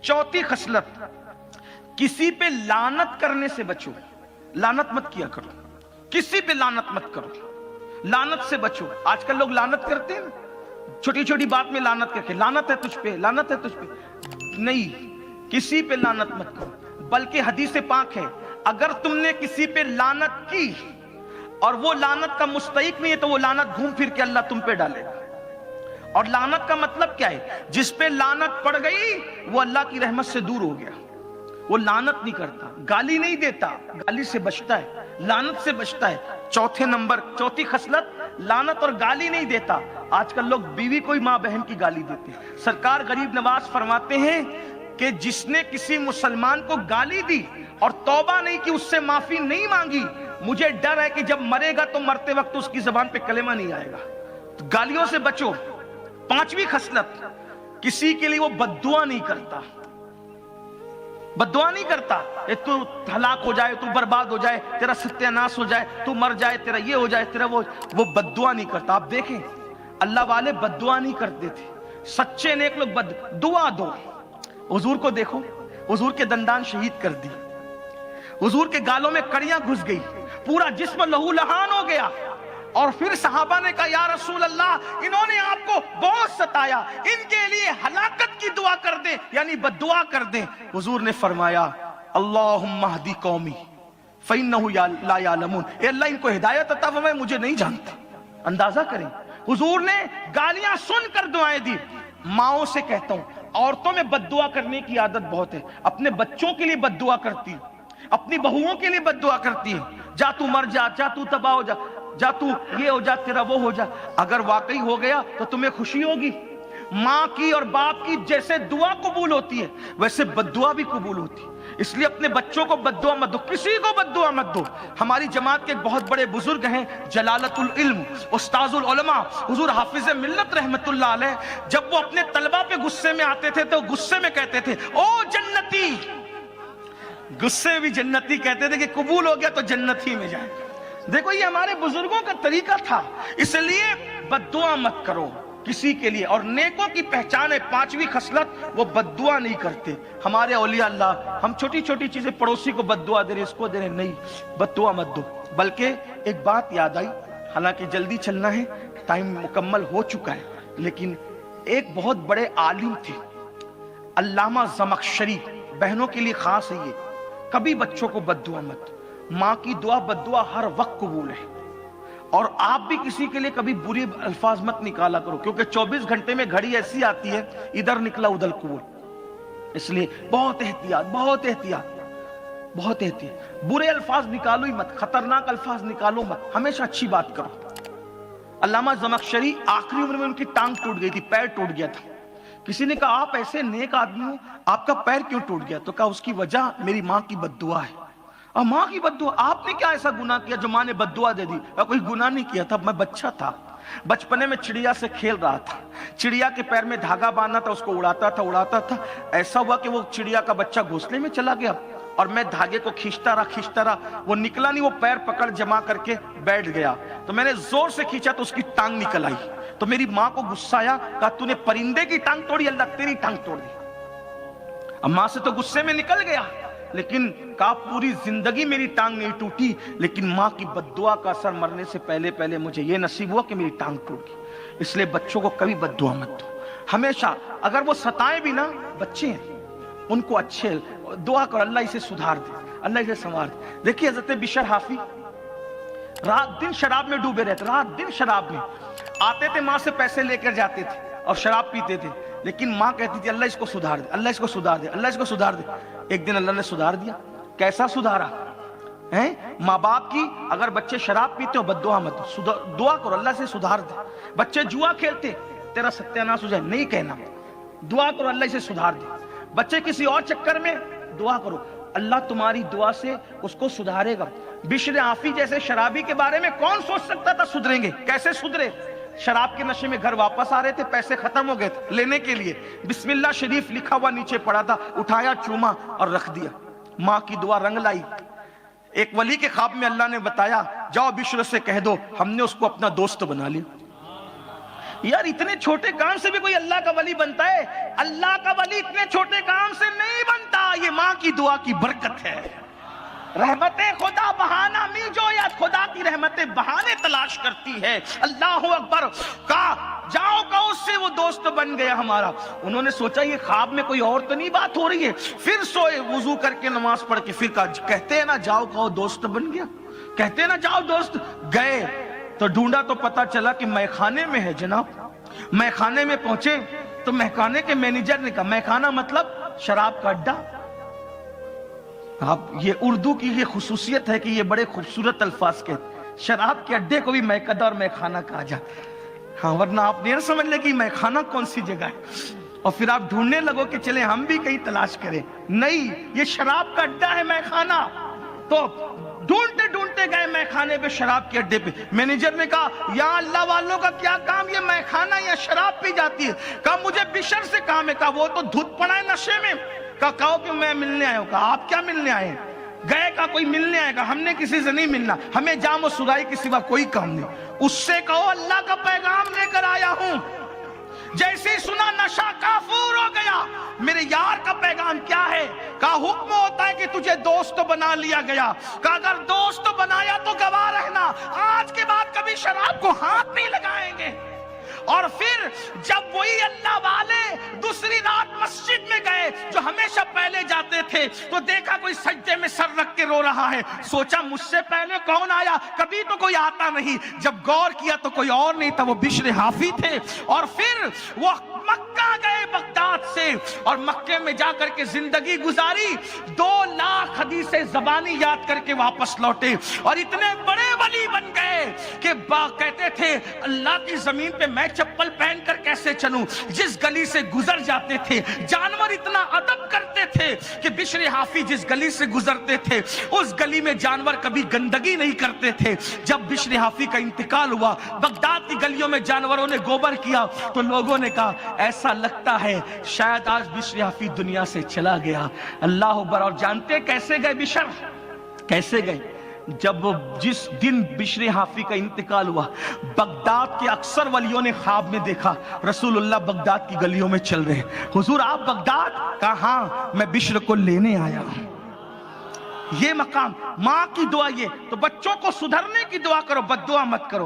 चौथी खसलत, किसी पे लानत करने से बचो। लानत मत किया करो, किसी पे लानत मत करो, लानत से बचो। आजकल लोग लानत करते हैं ना, छोटी छोटी बात में लानत करके, लानत है तुझ पे, लानत है तुझ पे। नहीं, किसी पे लानत मत करो। बल्कि हदीस पाक है, अगर तुमने किसी पे लानत की और वो लानत का मुस्तहिक नहीं है तो वो लानत घूम फिर के अल्लाह तुम पे डालेगा। और लानत का मतलब क्या है? जिस पे लानत पड़ गई वो अल्लाह की रहमत से दूर हो गया। वो लानत नहीं करता, गाली नहीं देता, गाली से बचता है, लानत से बचता है। चौथी खसलत, लानत और गाली नहीं देता। आजकल लोग बीवी को ही मां बहन की गाली देते हैं। सरकार गरीब नवाज फरमाते हैं कि जिसने किसी मुसलमान को गाली दी और तौबा नहीं की, उससे माफी नहीं मांगी, मुझे डर है कि जब मरेगा तो मरते वक्त उसकी जबान पे कलेमा नहीं आएगा। तो गालियों से बचो। पांचवी खसलत, किसी के लिए वो बद्दुआ नहीं करता। बद्दुआ नहीं करता, तू हलाक हो जाए, तू बर्बाद हो जाए, तेरा सत्यानाश हो जाए, तू मर जाए, तेरा ये हो जाए, तेरा वो बद्दुआ नहीं करता। आप देखें, अल्लाह वाले बद्दुआ नहीं करते थे। सच्चे नेक लोग दुआ दो। हुजूर को देखो, हुजूर के दंदान शहीद कर दी, हुजूर के गालों में कड़ियां घुस गई, पूरा जिस्म लहू लहान हो गया। और फिर सहाबा ने कहा, या रसूल अल्लाह, इन्होंने आपको बहुत सताया, इनके लिए हलाकत की दुआ कर दे, यानी बद्दुआ कर दे। हुजूर ने फरमाया, अल्लाहुम्मा हदी कौमी फइन्नहु ला यालमून, ए अल्लाह इनको हिदायत अता फरमाए, मुझे नहीं जानते। अंदाजा करें, हुजूर ने गालियां सुनकर दुआएं दी। माओ से कहता हूं, औरतों में बद्दुआ करने की आदत बहुत है। अपने बच्चों के लिए बद्दुआ करती, अपनी बहुओं के लिए बद्दुआ करती है, जा तू मर जा, जा तू तबाह हो जा, जा तू ये हो जा, तेरा वो हो जा। अगर वाकई हो गया तो तुम्हें खुशी होगी। माँ की और बाप की जैसे दुआ कबूल होती है वैसे बद्दुआ भी कबूल होती है। इसलिए अपने बच्चों को बद्दुआ मत दो, किसी को बद्दुआ मत दो। हमारी जमात के एक बहुत बड़े बुजुर्ग हैं, जलालतुल इल्म उस्ताजुल उलमा हुजूर हाफिज मिल्लत रहमतुल्लाह अलैह, जब वो अपने तलबा पे गुस्से में आते थे तो गुस्से में कहते थे, ओ जन्नती। गुस्से भी जन्नती कहते थे कि कबूल हो गया तो जन्नती में जाए। देखो, ये हमारे बुजुर्गों का तरीका था। इसलिए बद्दुआ मत करो किसी के लिए। और नेकों की पहचान है पांचवी खसलत, वो बद्दुआ नहीं करते। हमारे औलिया अल्लाह, हम छोटी छोटी चीजें पड़ोसी को बद्दुआ दे रहे, इसको दे रहे, नहीं, बद्दुआ मत दो। बल्कि एक बात याद आई, हालांकि जल्दी चलना है, टाइम मुकम्मल हो चुका है, लेकिन एक बहुत बड़े आलिम थे, अल्लामा ज़मख़शरी, बहनों के लिए खास है ये, कभी बच्चों को बद्दुआ मत। माँ की दुआ बद्दुआ हर वक्त कबूल है। और आप भी किसी के लिए कभी बुरी अल्फाज मत निकाला करो, क्योंकि 24 घंटे में घड़ी ऐसी आती है, इधर निकला उधर कबूल। इसलिए बहुत एहतियात, बहुत एहतियात, बहुत एहतियात। बुरे अल्फाज निकालो ही मत, खतरनाक अल्फाज निकालो मत, हमेशा अच्छी बात करो। अल्लामा ज़मख़शरी आखिरी उम्र में उनकी टांग टूट गई थी, पैर टूट गया था। किसी ने कहा, आप ऐसे नेक आदमी हो, आपका पैर क्यों टूट गया? तो कहा, उसकी वजह मेरी माँ की बद्दुआ है। और माँ की बद्दुआ? आपने क्या ऐसा गुनाह किया जो माँ ने बद्दुआ दे दी? कोई गुनाह नहीं किया था, मैं बच्चा था, बचपने में चिड़िया से खेल रहा था, चिड़िया के पैर में धागा बांधा था, उसको उड़ाता था। ऐसा हुआ कि वो चिड़िया का बच्चा घोंसले में चला गया और मैं धागे को खींचता रहा, वो निकला नहीं, वो पैर पकड़ जमा करके बैठ गया। तो मैंने जोर से खींचा तो उसकी टांग निकल आई। तो मेरी माँ को गुस्सा आया, कहा, तूने परिंदे की टांग तोड़ी, अल्लाह तेरी टांग तोड़ दी। अब माँ से तो गुस्से में निकल गया, लेकिन कहा, पूरी जिंदगी मेरी टांग नहीं टूटी, लेकिन माँ की बद्दुआ का असर मरने से पहले पहले मुझे ये नसीब हुआ कि मेरी टांग टूट गई। इसलिए बच्चों को कभी बद्दुआ मत दो। हमेशा अगर वो सताए भी ना, बच्चे हैं, उनको अच्छे दुआ करो, अल्लाह इसे सुधार दे, अल्लाह इसे संवार दे। देखिए हज़रत बिशर हाफी रात दिन शराब में डूबे रहते, रात दिन शराब में। आते थे, माँ से पैसे लेकर जाते थे और शराब पीते थे, लेकिन माँ कहती थी, अल्लाह इसको सुधार दे, अल्लाह इसको सुधार दे, अल्लाह इसको सुधार दे। एक दिन अल्लाह ने सुधार दिया। कैसा सुधारा है? माँ बाप की, अगर बच्चे शराब पीते हो बद्दुआ मत दो, दुआ करो, अल्लाह से सुधार दे। बच्चे जुआ खेलते, तेरा सत्यानाश हो जाए, नहीं कहना, दुआ करो, अल्लाह इसे सुधार दे। बच्चे किसी और चक्कर में, दुआ करो, अल्लाह तुम्हारी दुआ से उसको सुधारेगा। बिशर हाफी जैसे शराबी के बारे में कौन सोच सकता था सुधरेंगे? कैसे सुधरे? शराब के नशे में घर वापस आ रहे थे, पैसे खत्म हो गए थे, लेने के लिए बिस्मिल्लाह शरीफ लिखा हुआ नीचे पड़ा था, उठाया, चूमा और रख दिया। माँ की दुआ रंग लाई। एक वली के ख्वाब में अल्लाह ने बताया, जाओ बिशर से कह दो हमने उसको अपना दोस्त बना लिया। यार इतने छोटे काम से भी कोई अल्लाह का वली बनता है? अल्लाह का वली इतने छोटे काम से नहीं बनता। ये माँ की दुआ की बरकत है। रहमतें खुदा बहाना मी जो, या खुदा की रहमतें बहाने तलाश करती है। अल्लाह अकबर। का जाओ का उससे वो दोस्त बन गया हमारा। उन्होंने सोचा ये ख्वाब में कोई और तो नहीं बात हो रही है। फिर सोए, वुजू करके नमाज पढ़ के, फिर कहते हैं ना जाओ का वो दोस्त बन गया, कहते हैं ना जाओ दोस्त। गए तो ढूंढा तो पता चला कि मैखाने में है जनाब। मैखाने में पहुंचे तो मैखाने के मैनेजर ने कहा, मैखाना मतलब शराब का अड्डा। आप ये उर्दू की ये खुसूसियत है कि ये बड़े खूबसूरत अल्फाज के, शराब के अड्डे को भी मैकदा और मैखाना कहा जाता। हाँ, वरना आप नहीं समझ ले कि मैखाना कौन सी जगह है और फिर आप ढूंढने लगो कि चले हम भी कहीं तलाश करें। नहीं, ये शराब का अड्डा है मैखाना। तो ढूंढते ढूंढते गए मैखाने पे, शराब के अड्डे पे। मैनेजर ने कहा या अल्लाह वालों का क्या काम, ये मैखाना या शराब पी जाती है? कहा मुझे बिशर से काम है। कहा वो तो धुत पड़ा है नशे में। कहो कि मैं मिलने आया हूं। कहा आप क्या मिलने आए हैं? गए का कोई मिलने आएगा, हमने किसी से नहीं मिलना, हमें जाम और सुराई के सिवा कोई काम नहीं। उससे कहो अल्लाह का पैगाम लेकर आया हूं। जैसे ही सुना नशा काफूर हो गया। मेरे यार का पैगाम क्या है? कहा हुक्म होता है कि तुझे दोस्त बना लिया गया। कहा अगर दोस्त बनाया तो गवाह रहना, आज के बाद कभी शराब को हाथ नहीं लगाएंगे। और फिर जब वही अल्लाह वाले दूसरी रात मस्जिद में गए, जो हमेशा पहले जाते थे, तो देखा कोई सज्जे में सर रख के रो रहा है। सोचा मुझसे पहले कौन आया, कभी तो कोई आता नहीं। जब गौर किया तो कोई और नहीं था, वो बिश्र हाफी थे। और फिर वो मक्का गए बगदाद से, और मक्के में जाकर के जिंदगी गुजारी। 2 लाख हदीसें ज़बानी याद करके वापस लौटे और इतने बड़े वली बन गए कि कहते थे अल्लाह की जमीन पे मैं चप्पल पहनकर कैसे चलूं। जिस गली से गुजर जाते थे जानवर इतना अदब करते थे कि बिश्र हाफी जिस गली से गुजरते थे उस गली में जानवर कभी गंदगी नहीं करते थे। जब बिश्र हाफी का इंतकाल हुआ, बगदाद की गलियों में जानवरों ने गोबर किया, तो लोगों ने कहा ऐसा लगता है शायद आज बिश्र हाफी दुनिया से चला गया। अल्लाह अकबर। और जानते कैसे गए बिश्र? कैसे गए? जब जिस दिन बिश्र हाफी का इंतकाल हुआ, बगदाद के अक्सर वलियों ने ख्वाब में देखा रसूलुल्लाह बगदाद की गलियों में चल रहे। हुजूर आप बगदाद? कहा हाँ, मैं बिश्र को लेने आया हूं। ये मकाम, माँ की दुआ ये। तो बच्चों को सुधरने की दुआ करो, बद्दुआ मत करो।